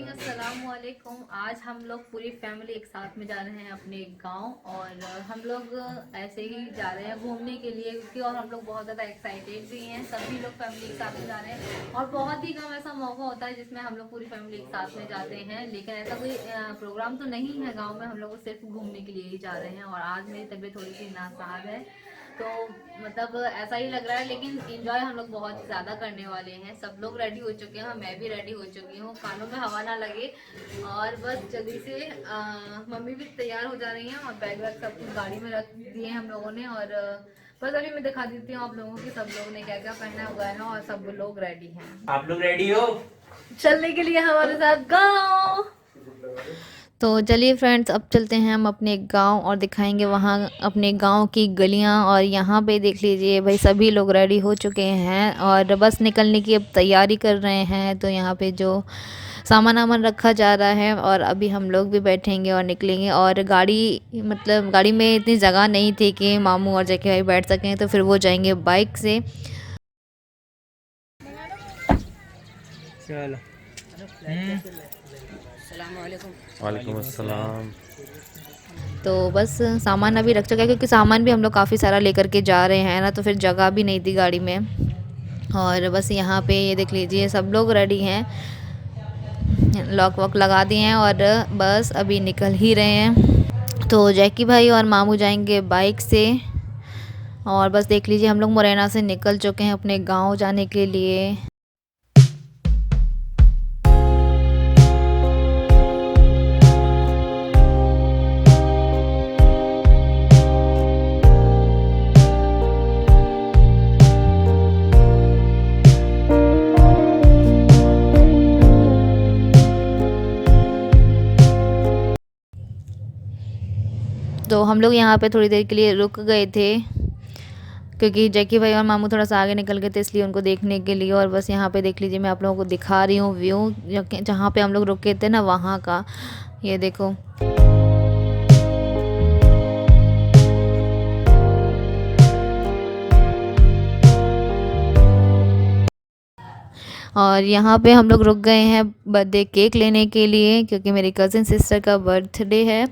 अस्सलामुअलैकुम। आज हम लोग पूरी फैमिली एक साथ में जा रहे हैं अपने गांव और हम लोग ऐसे ही जा रहे हैं घूमने के लिए क्योंकि और हम लोग बहुत ज़्यादा एक्साइटेड भी हैं। सभी लोग फैमिली एक साथ में जा रहे हैं और बहुत ही कम ऐसा मौका होता है जिसमें हम लोग पूरी फैमिली एक साथ में जाते हैं। लेकिन ऐसा कोई प्रोग्राम तो नहीं है गाँव में, हम लोग सिर्फ घूमने के लिए ही जा रहे हैं। और आज मेरी तबीयत थोड़ी सी नासाज है तो मतलब ऐसा ही लग रहा है, लेकिन इंजॉय हम लोग बहुत ज़्यादा करने वाले हैं। सब लोग रेडी हो चुके हैं, मैं भी रेडी हो चुकी हूँ, कानों में हवा ना लगे। और बस जल्दी से मम्मी भी तैयार हो जा रही हैं और बैग वैग सब कुछ गाड़ी में रख दिए हम लोगों ने। और बस अभी मैं दिखा देती हूँ आप लोगों की सब लोगों ने क्या क्या पहना हुआ है और सब लोग रेडी हैं। आप लोग रेडी हो चलने के लिए हमारे साथ गाँव। तो चलिए फ्रेंड्स, अब चलते हैं हम अपने गांव और दिखाएंगे वहाँ अपने गांव की गलियां। और यहाँ पे देख लीजिए भाई, सभी लोग रेडी हो चुके हैं और बस निकलने की अब तैयारी कर रहे हैं। तो यहाँ पे जो सामान वामान रखा जा रहा है और अभी हम लोग भी बैठेंगे और निकलेंगे। और गाड़ी मतलब गाड़ी में इतनी जगह नहीं थी कि मामू और जैके भाई बैठ सकें, तो फिर वो जाएंगे बाइक से। चलो। वालेकुम अस्सलाम। तो बस सामान अभी रख चुका है क्योंकि सामान भी हम लोग काफ़ी सारा लेकर के जा रहे हैं ना, तो फिर जगह भी नहीं थी गाड़ी में। और बस यहाँ पे ये देख लीजिए सब लोग रेडी हैं, लॉक वॉक लगा दिए हैं और बस अभी निकल ही रहे हैं। तो जैकी भाई और मामू जाएंगे बाइक से। और बस देख लीजिए हम लोग मुरैना से निकल चुके हैं अपने गांव जाने के लिए। तो हम लोग यहाँ पे थोड़ी देर के लिए रुक गए थे क्योंकि जैकी भाई और मामू थोड़ा सा आगे निकल गए थे, इसलिए उनको देखने के लिए। और बस यहाँ पे देख लीजिए, मैं आप लोगों को दिखा रही हूँ व्यू जहाँ पे हम लोग रुके थे ना, वहाँ का। ये देखो। और यहाँ पे हम लोग रुक गए हैं बर्थडे केक लेने के लिए क्योंकि मेरी कज़िन सिस्टर का बर्थडे है।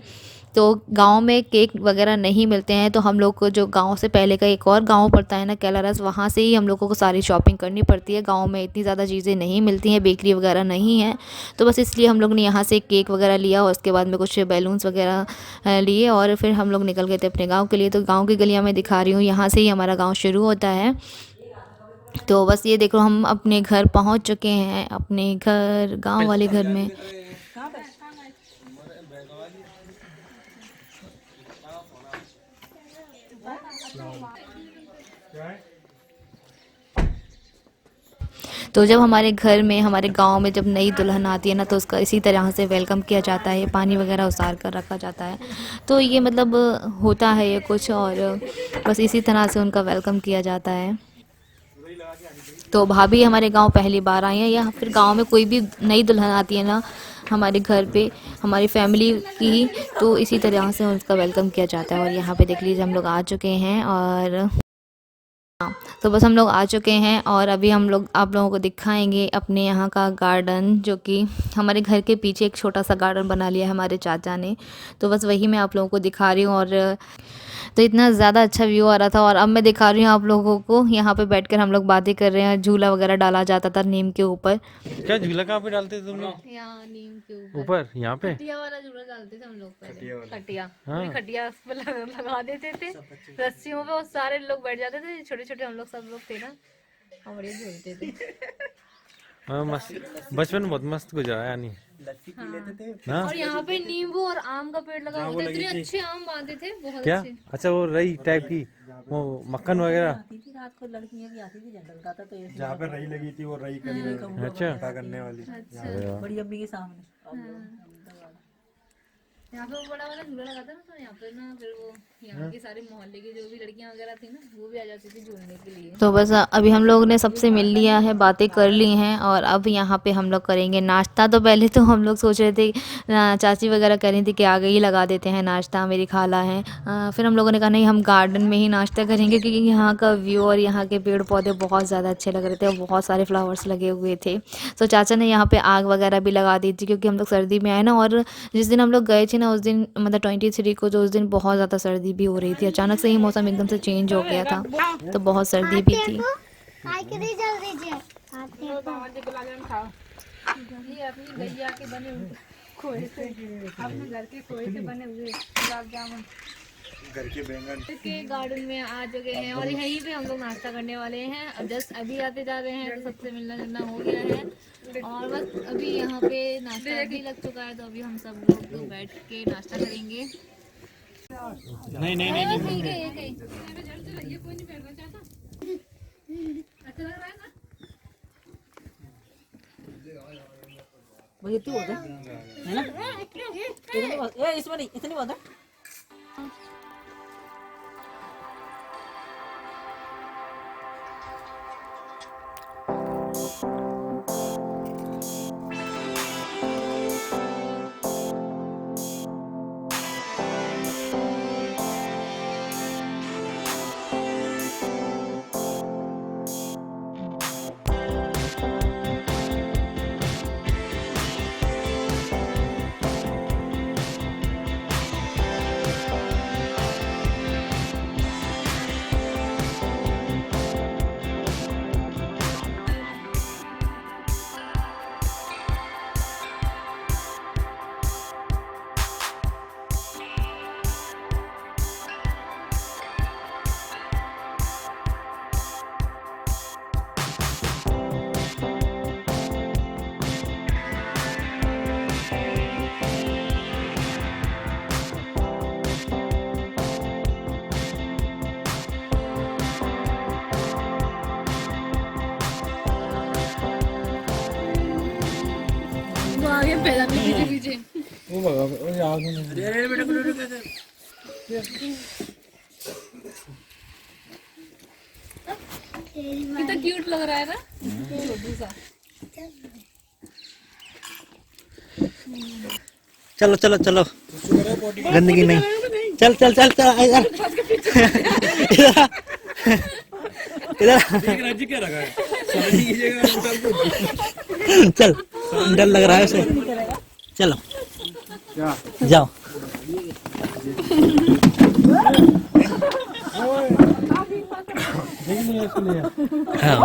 तो गांव में केक वगैरह नहीं मिलते हैं, तो हम लोग को जो गांव से पहले का एक और गांव पड़ता है ना, कैलारस, वहाँ से ही हम लोगों को सारी शॉपिंग करनी पड़ती है। गांव में इतनी ज़्यादा चीज़ें नहीं मिलती हैं, बेकरी वगैरह नहीं है, तो बस इसलिए हम लोग ने यहाँ से केक वगैरह लिया और उसके बाद में कुछ बैलून्स वगैरह लिए और फिर हम लोग निकल गए थे अपने गाँव के लिए। तो गाँव की गलियाँ मैं दिखा रही हूँ, यहाँ से ही हमारा गाँव शुरू होता है। तो बस ये देखो, हम अपने घर पहुंच चुके हैं, अपने घर, गांव वाले घर में। तो जब हमारे घर में, हमारे गांव में जब नई दुल्हन आती है ना, तो उसका इसी तरह से वेलकम किया जाता है, पानी वगैरह उतार कर रखा जाता है। तो ये मतलब होता है ये कुछ, और बस इसी तरह से उनका वेलकम किया जाता है। तो भाभी हमारे गांव पहली बार आई हैं, या फिर गांव में कोई भी नई दुल्हन आती है ना हमारे घर पे, हमारी फैमिली की, तो इसी तरह से उसका वेलकम किया जाता है। और यहाँ पे देख लीजिए हम लोग आ चुके हैं और हाँ, तो बस हम लोग आ चुके हैं और अभी हम लोग आप लोगों को दिखाएंगे अपने यहाँ का गार्डन, जो कि हमारे घर के पीछे एक छोटा सा गार्डन बना लिया है हमारे चाचा ने। तो बस वही मैं आप लोगों को दिखा रही हूँ। और तो इतना ज़्यादा अच्छा व्यू आ रहा था। और अब मैं दिखा रही हूँ आप लोगों को, यहाँ पे बैठकर हम लोग बातें कर रहे हैं। झूला वगैरह डाला जाता था नीम के ऊपर। क्या झूला कहाँ पे डालते थे तुम लोग? यहाँ नीम के ऊपर ऊपर यहाँ पे खटिया वाला झूला डालते थे हम लोग पहले। खटिया, हाँ। पूरी खटिया उस पर लगा देते थे रस्सियों पे और सारे लोग बैठ जाते थे, छोटे छोटे हम लोग सब लोग थे ना, और बढ़िया झूलते थे। हाँ, मस्त बचपन में बहुत मस्त गुजरा है यानी। हाँ। और यहाँ पे नींबू और आम का पेड़ लगा हुआ था, इतने अच्छे आम बांधे थे, बहुत क्या? अच्छे। अच्छा, वो रई टाइप की, वो मक्खन वगैरह। रात को लड़कियां भी आती थी, जंगल का था तो ऐसे जहाँ पे रही लगी थी वो रही करने अच्छा। पता करने वाली। अच्छा। बड़ी अम्मी के सामने। यहाँ पे वो बड़ा वाला झूला लगा था ना, तो यहाँ पे ना फिर वो यहाँ के सारे मोहल्ले की जो भी लड़कियां वगैरह थी ना, वो भी आ जाती थी झूलने के लिए। तो बस अभी हम लोग ने सबसे मिल लिया है, बातें कर ली हैं, और अब यहाँ पे हम लोग करेंगे नाश्ता। तो पहले तो हम लोग सोच रहे थे, चाची वगैरह कह रही थी कि आगे ही लगा देते हैं नाश्ता, मेरी खाला है। फिर हम लोगों ने कहा नहीं, हम गार्डन में ही नाश्ता करेंगे, क्योंकि यहाँ का व्यू और यहाँ के पेड़ पौधे बहुत ज़्यादा अच्छे लग रहे थे और बहुत सारे फ्लावर्स लगे हुए थे। तो चाचा ने यहाँ पे आग वगैरह भी लगा दी थी, क्योंकि हम लोग सर्दी में आए ना, और जिस दिन हम लोग गए थे ना, उस दिन मतलब 23 को, जो उस दिन बहुत ज़्यादा सर्दी भी हो रही थी। अचानक से ही मौसम एकदम से चेंज हो गया था, तो बहुत सर्दी भी थी। ये अपनी गैया के बने हुए खोए से, अपने घर के खोए से बने हुए गुलाब जामुन घर के बैंगन के गार्डन में आ चुके हैं, और यहीं पे हम लोग नाश्ता करने वाले हैं। अब जस्ट अभी आते जा रहे हैं, तो सबसे मिलना जुलना हो गया है, और बस अभी यहाँ पे नाश्ता भी लग चुका है, तो अभी हम सब लोग बैठ के नाश्ता करेंगे। नहीं नहीं नहीं, नहीं, ठीक है, ये कहीं अच्छा लग रहा है ना। भाई इतनी होता है ना, ये इसमें नहीं, इतनी होता है। आगे पैदा पीछे पीछे वो बघा, वो याद नहीं। कितना क्यूट लग रहा है ना, छोटू सा। चलो चलो चलो, गंदगी नहीं, चल चल चल चल, इधर इधर राज्य क्या रखा है की जगह चल, डर लग रहा है उसे, चलो जाओ। हाँ,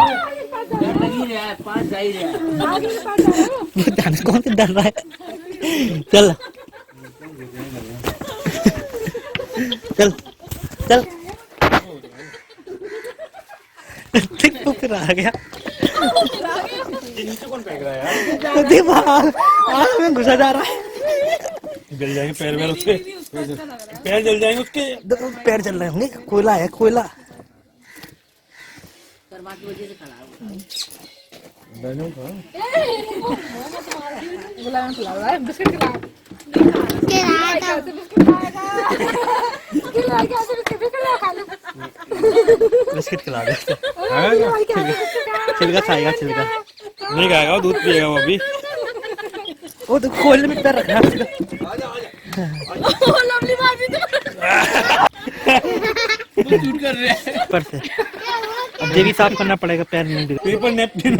कौन से डर रहा है, चल चल चल, तो फिर आ गया, कौन फेंक रहा है यार, दीवार आग में घुसा जा रहा है, जल जाएंगे पैर वैर उसके, पैर जल जाएंगे उसके। पैर चल रहे होंगे, कोयला है कोयला। गुलाब खिला रहा है, बिस्किट खिला बिस्किट खिला दे, खाएगा? छिलका खाएगा, छिलका नहीं खाएगा, वो दूध पिएगा वो अभी। वो तो कोयले में पैर रखना है। शूट कर रहे हैं ऊपर से अब ये भी साफ करना पड़ेगा, पैर नहीं दिख पेपर नैपकिन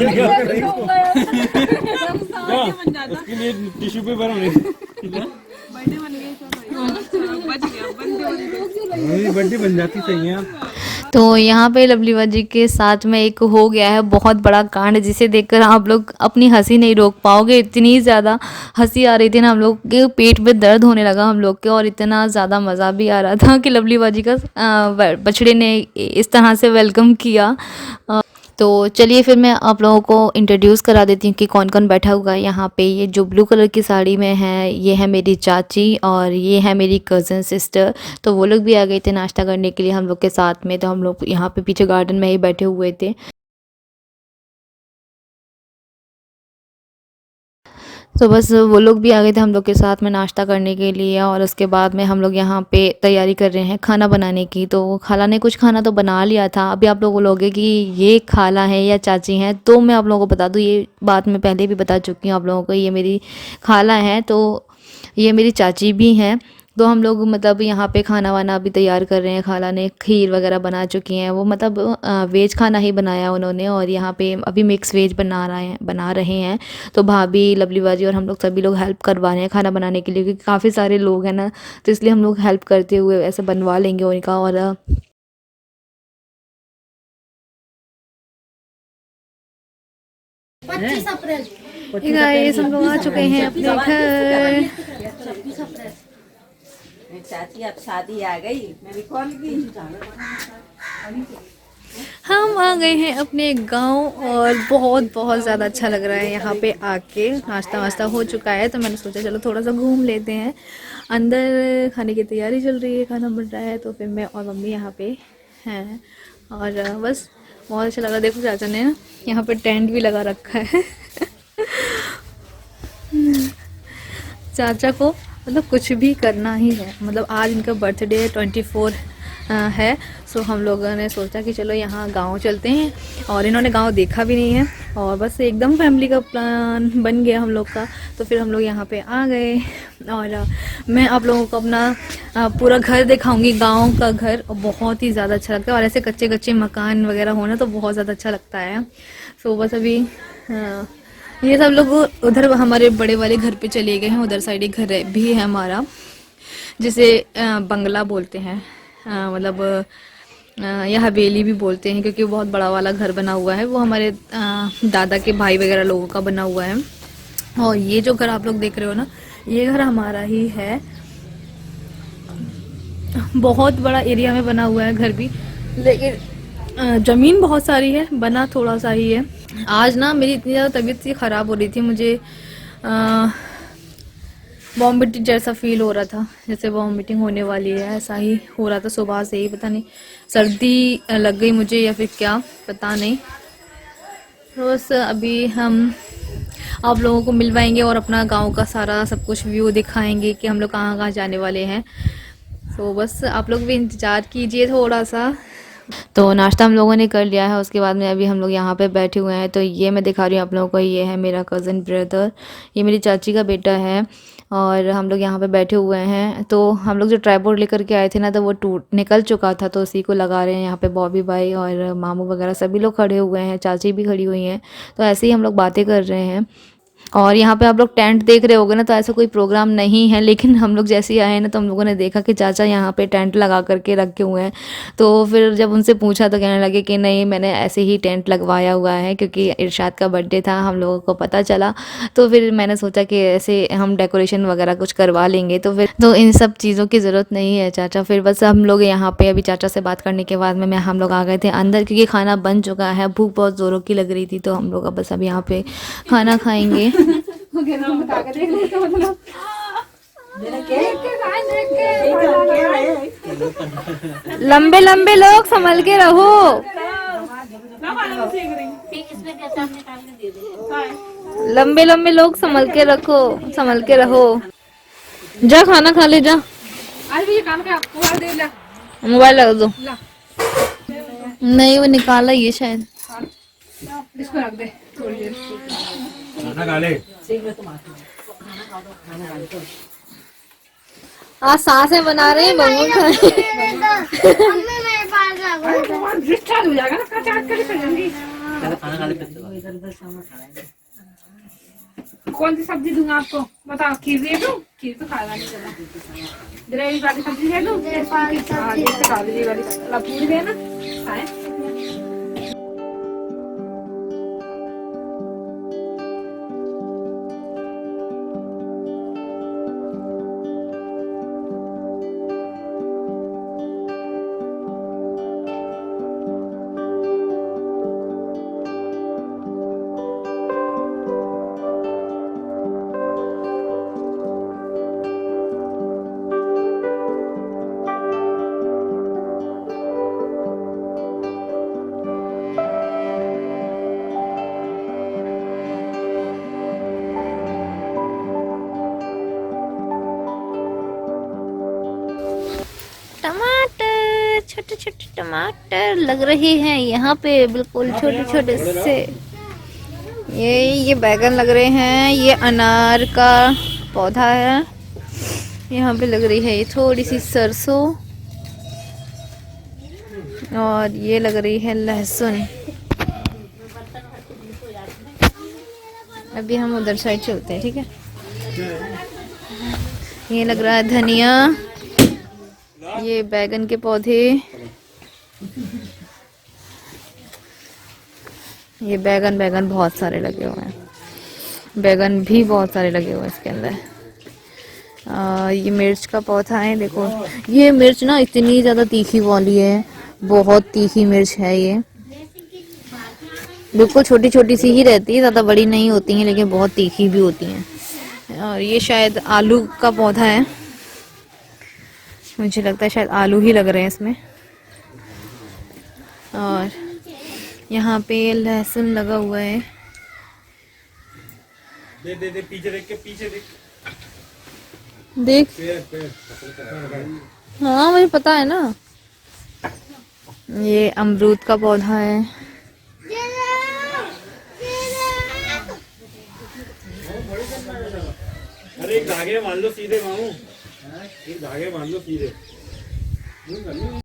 उसके लिए टिश्यू पेपर होने बर्थडे बन जाती सही है। तो यहाँ पे लवलीवा जी के साथ में एक हो गया है बहुत बड़ा कांड, जिसे देखकर आप लोग अपनी हंसी नहीं रोक पाओगे। इतनी ज़्यादा हंसी आ रही थी ना, हम लोग के पेट में दर्द होने लगा हम लोग के, और इतना ज़्यादा मज़ा भी आ रहा था कि लवलीवा जी का बछड़े ने इस तरह से वेलकम किया। तो चलिए फिर मैं आप लोगों को इंट्रोड्यूस करा देती हूँ कि कौन कौन बैठा हुआ है यहाँ पे। ये जो ब्लू कलर की साड़ी में है, ये है मेरी चाची, और ये है मेरी कज़न सिस्टर। तो वो लोग भी आ गए थे नाश्ता करने के लिए हम लोग के साथ में। तो हम लोग यहाँ पे पीछे गार्डन में ही बैठे हुए थे। तो बस वो लोग भी आ गए थे हम लोग के साथ में नाश्ता करने के लिए, और उसके बाद में हम लोग यहाँ पे तैयारी कर रहे हैं खाना बनाने की। तो खाला ने कुछ खाना तो बना लिया था। अभी आप लोग बोलोगे कि ये खाला है या चाची हैं, तो मैं आप लोगों को बता दूँ, ये बात मैं पहले भी बता चुकी हूँ आप लोगों को। ये मेरी खाला हैं, तो ये मेरी चाची भी हैं। तो हम लोग मतलब यहाँ पे खाना वाना अभी तैयार कर रहे हैं। खाला ने खीर वगैरह बना चुकी हैं, वो मतलब वेज खाना ही बनाया उन्होंने, और यहाँ पे अभी मिक्स वेज बना रहे हैं। तो भाभी, लवली बाजी और हम लोग सभी लोग हेल्प करवा रहे हैं खाना बनाने के लिए, क्योंकि काफ़ी सारे लोग हैं ना, तो इसलिए हम लोग हेल्प करते हुए ऐसे बनवा लेंगे उनका। और गाइस हम लोग आ चुके हैं अपने घर। चाची अब शादी आ गई, मेरी कॉल की। हम आ गए हैं अपने गांव, और बहुत बहुत ज़्यादा अच्छा लग रहा है यहाँ पे आके। नाश्ता वाश्ता हो चुका है, तो मैंने सोचा चलो थोड़ा सा घूम लेते हैं। अंदर खाने की तैयारी चल रही है, खाना बन रहा है, तो फिर मैं और मम्मी यहाँ पे हैं। और बस बहुत अच्छा लगा। देखो चाचा ने ना यहाँ पे टेंट भी लगा रखा है। चाचा को मतलब कुछ भी करना ही है। मतलब आज इनका बर्थडे 24 है। सो हम लोगों ने सोचा कि चलो यहाँ गांव चलते हैं, और इन्होंने गांव देखा भी नहीं है, और बस एकदम फैमिली का प्लान बन गया हम लोग का। तो फिर हम लोग यहाँ पे आ गए, और मैं आप लोगों को अपना पूरा घर दिखाऊंगी, गांव का घर। और बहुत ही ज़्यादा अच्छा लगता है, और ऐसे कच्चे कच्चे मकान वगैरह होना तो बहुत ज़्यादा अच्छा लगता है। सो बस अभी ये सब लोग उधर हमारे बड़े वाले घर पे चले गए हैं। उधर साइड एक घर भी है हमारा, जिसे बंगला बोलते हैं, मतलब या हवेली भी बोलते हैं, क्योंकि बहुत बड़ा वाला घर बना हुआ है। वो हमारे दादा के भाई वगैरह लोगों का बना हुआ है। और ये जो घर आप लोग देख रहे हो ना, ये घर हमारा ही है। बहुत बड़ा एरिया में बना हुआ है घर भी, लेकिन ज़मीन बहुत सारी है, बना थोड़ा सा ही है। आज ना मेरी इतनी ज़्यादा तबीयत सी ख़राब हो रही थी, मुझे वॉमिटिंग जैसा फील हो रहा था, जैसे वॉमिटिंग होने वाली है, ऐसा ही हो रहा था सुबह से ही। पता नहीं सर्दी लग गई मुझे या फिर क्या, पता नहीं। तो बस अभी हम आप लोगों को मिलवाएंगे और अपना गांव का सारा सब कुछ व्यू दिखाएंगे कि हम लोग कहाँ कहाँ जाने वाले हैं। तो बस आप लोग भी इंतज़ार कीजिए थोड़ा सा। तो नाश्ता हम लोगों ने कर लिया है, उसके बाद में अभी हम लोग यहाँ पे बैठे हुए हैं। तो ये मैं दिखा रही हूँ आप लोगों को, ये है मेरा कज़न ब्रदर, ये मेरी चाची का बेटा है। और हम लोग यहाँ पे बैठे हुए हैं। तो हम लोग जो ट्राइपॉड लेकर के आए थे ना, तो वो टूट निकल चुका था, तो उसी को लगा रहे हैं। यहाँ पे बॉबी भाई और मामू वगैरह सभी लोग खड़े हुए हैं, चाची भी खड़ी हुई हैं। तो ऐसे ही हम लोग बातें कर रहे हैं। और यहाँ पे आप लोग टेंट देख रहे होगे ना, तो ऐसा कोई प्रोग्राम नहीं है, लेकिन हम लोग जैसे ही आए ना, तो हम लोगों ने देखा कि चाचा यहाँ पे टेंट लगा करके रखे हुए हैं। तो फिर जब उनसे पूछा तो कहने लगे कि नहीं, मैंने ऐसे ही टेंट लगवाया हुआ है, क्योंकि इरशाद का बर्थडे था, हम लोगों को पता चला। तो फिर मैंने सोचा कि ऐसे हम डेकोरेशन वगैरह कुछ करवा लेंगे, तो फिर तो इन सब चीज़ों की ज़रूरत नहीं है चाचा। फिर बस हम लोग यहाँ पे अभी चाचा से बात करने के बाद में हम लोग आ गए थे अंदर, क्योंकि खाना बन चुका है। भूख बहुत ज़ोरों की लग रही थी, तो हम लोग अब बस अब यहाँ पे खाना खाएंगे। लंबे लंबे लोग संभल के रहो, लंबे लंबे लोग संभल के रखो, संभल के रहो। जा खाना खा ले, जा मोबाइल रख दो। नहीं वो निकाला ये शायद। इसको रख दे थोड़ी देर। आज सांसें बना रहे हैं बबू हो जाएगा ना, काट कर जाएंगी। कौन सी सब्जी दूंगा आपको, बताओ। खीर दे दूं? खीर तो खाएगा नहीं चला। ग्रेवी वाली सब्जी दे दूं? ग्रेवी वाली पूरी देना खाए। छोटे छोटे टमाटर लग रहे हैं यहाँ पे, बिल्कुल छोटे छोटे से। ये बैगन लग रहे हैं, ये अनार का पौधा है। यहाँ पे लग रही है ये थोड़ी सी सरसों, और ये लग रही है लहसुन। अभी हम उधर साइड चलते हैं, ठीक है। ये लग रहा है धनिया, ये बैगन के पौधे, ये बैगन बहुत सारे लगे हुए हैं, बैगन भी बहुत सारे लगे हुए हैं इसके अंदर। ये मिर्च का पौधा है, देखो ये मिर्च ना इतनी ज़्यादा तीखी वाली है, बहुत तीखी मिर्च है ये, बिल्कुल छोटी छोटी सी ही रहती है, ज़्यादा बड़ी नहीं होती हैं, लेकिन बहुत तीखी भी होती हैं। और ये शायद आलू का पौधा है, मुझे लगता है शायद आलू ही लग रहे हैं इसमें। और यहाँ पे लहसुन लगा हुआ है। दे पीछे देख के, पीछे देख, हाँ मुझे पता है ना। ये अमरूद का पौधा है। अरे एक धागे बांध लो सीधे मामू, एक धागे बांध लो सीधे।